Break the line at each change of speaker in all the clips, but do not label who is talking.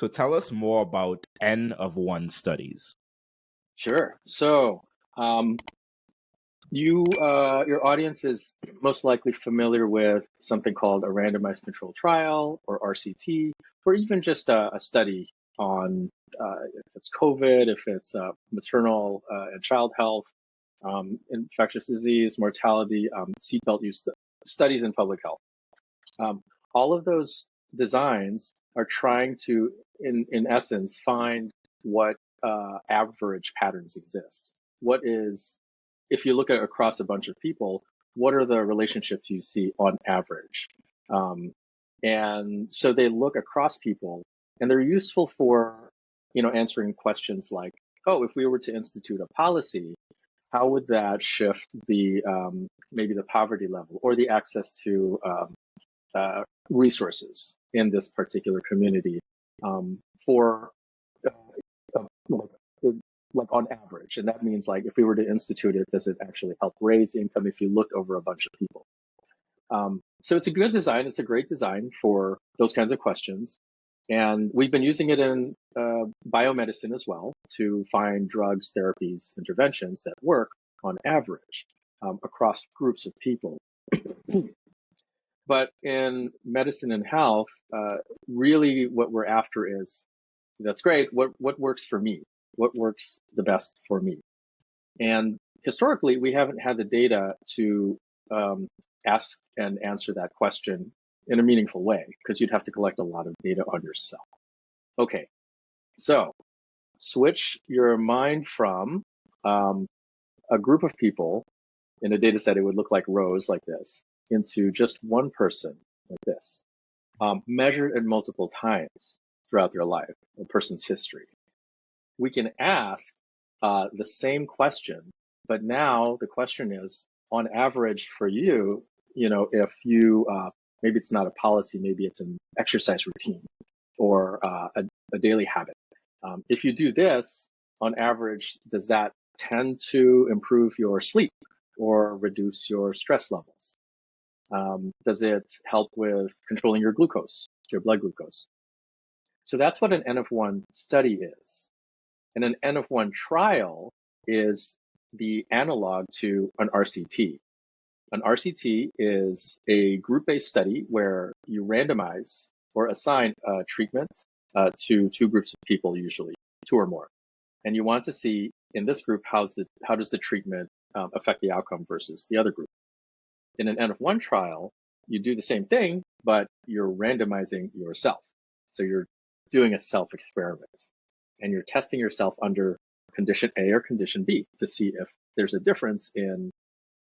So tell us more about N of 1 studies.
Sure. So your audience is most likely familiar with something called a randomized controlled trial, or RCT, or even just a study on if it's COVID, if it's maternal and child health, infectious disease, mortality, seatbelt use, studies in public health. All of those designs are trying to, in essence, find what average patterns exist. What is, if you look at across a bunch of people, what are the relationships you see on average? And so they look across people, and they're useful for, answering questions like, oh, if we were to institute a policy, how would that shift the maybe the poverty level or the access to resources in this particular community for like on average? And that means, like, if we were to institute it, does it actually help raise income if you looked over a bunch of people? So it's a good design. It's a great design for those kinds of questions. And we've been using it in biomedicine as well to find drugs, therapies, interventions that work on average across groups of people. But in medicine and health, really what we're after is, that's great, what works for me? What works the best for me? And historically, we haven't had the data to ask and answer that question in a meaningful way, because you'd have to collect a lot of data on yourself. Okay, so switch your mind from a group of people in a data set, it would look like rows like this, into just one person like this, measured at multiple times throughout their life, a person's history. We can ask the same question, but now the question is, on average for you, if you, maybe it's not a policy, maybe it's an exercise routine or a daily habit. If you do this, on average, does that tend to improve your sleep or reduce your stress levels? Does it help with controlling your glucose, your blood glucose? So that's what an N of 1 study is. And an N of 1 trial is the analog to an RCT. An RCT is a group-based study where you randomize or assign a treatment to two groups of people, usually 2 or more. And you want to see, in this group, how does the treatment affect the outcome versus the other group. In an N of 1 trial, you do the same thing, but you're randomizing yourself. So you're doing a self-experiment, and you're testing yourself under condition A or condition B to see if there's a difference in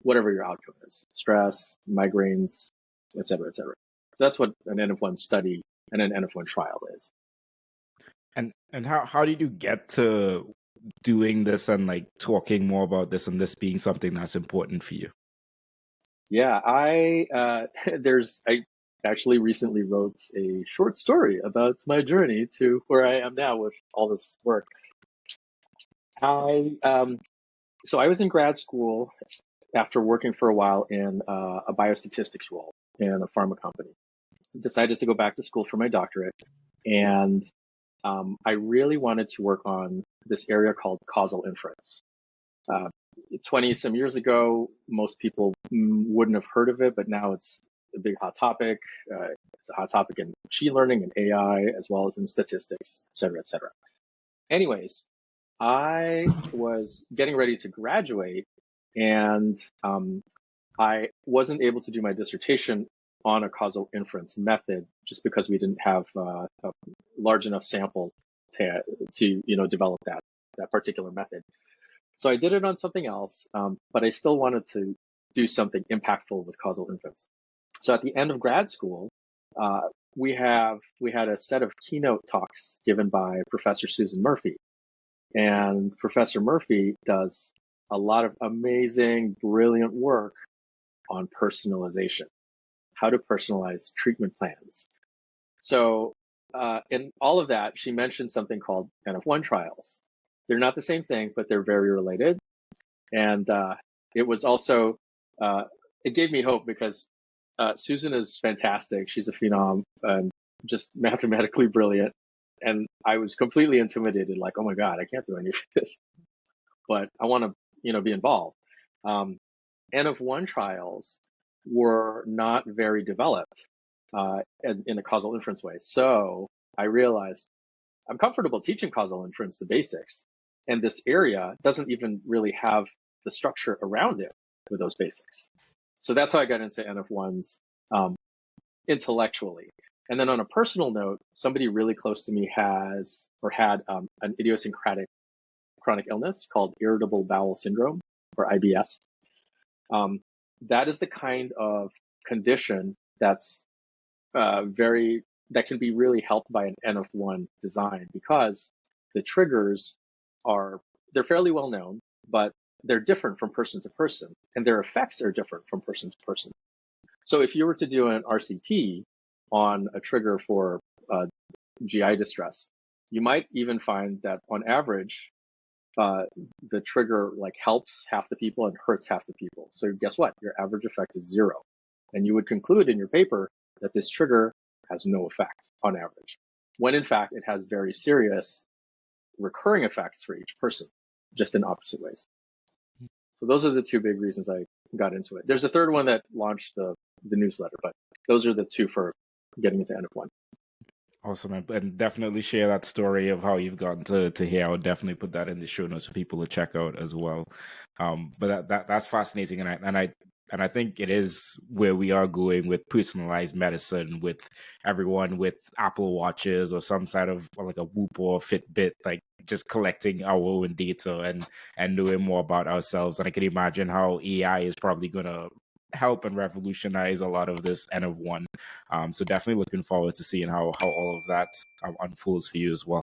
whatever your outcome is, stress, migraines, et cetera, et cetera. So that's what an N of 1 study and an N of 1 trial is.
And how did you get to doing this and like talking more about this and this being something that's important for you?
Yeah, I actually recently wrote a short story about my journey to where I am now with all this work. So I was in grad school after working for a while in a biostatistics role in a pharma company. Decided to go back to school for my doctorate, and I really wanted to work on this area called causal inference. 20 some years ago, most people wouldn't have heard of it, but now it's a big hot topic. It's a hot topic in machine learning and AI, as well as in statistics, et cetera, et cetera. Anyways, I was getting ready to graduate, and I wasn't able to do my dissertation on a causal inference method just because we didn't have a large enough sample to develop that particular method. So I did it on something else, but I still wanted to do something impactful with causal inference. So at the end of grad school, we had a set of keynote talks given by Professor Susan Murphy. And Professor Murphy does a lot of amazing, brilliant work on personalization, how to personalize treatment plans. So in all of that, she mentioned something called N of 1 trials. They're not the same thing, but they're very related. And it was also, it gave me hope because Susan is fantastic. She's a phenom and just mathematically brilliant. And I was completely intimidated, like, oh my God, I can't do any of this, but I want to, be involved. N of one trials were not very developed in a causal inference way. So I realized I'm comfortable teaching causal inference, the basics, and this area doesn't even really have the structure around it with those basics. So that's how I got into N of ones intellectually. And then on a personal note, somebody really close to me has or had an idiosyncratic chronic illness called irritable bowel syndrome, or IBS. That is the kind of condition that's that can be really helped by an N of one design, because the triggers they're fairly well known, but they're different from person to person, and their effects are different from person to person. So if you were to do an RCT on a trigger for GI distress, you might even find that on average, the trigger helps half the people and hurts half the people. So guess what? Your average effect is 0. And you would conclude in your paper that this trigger has no effect on average, when in fact it has very serious recurring effects for each person, just in opposite ways. So those are the two big reasons I got into it. There's a third one that launched the newsletter, but those are the two for getting into N of one.
Awesome, and definitely share that story of how you've gotten to here. I would definitely put that in the show notes for people to check out as well. But that's fascinating, and I think it is where we are going with personalized medicine, with everyone with Apple Watches or some sort of like a Whoop or Fitbit, like just collecting our own data and knowing more about ourselves. And I can imagine how AI is probably going to help and revolutionize a lot of this N of one. So definitely looking forward to seeing how all of that unfolds for you as well.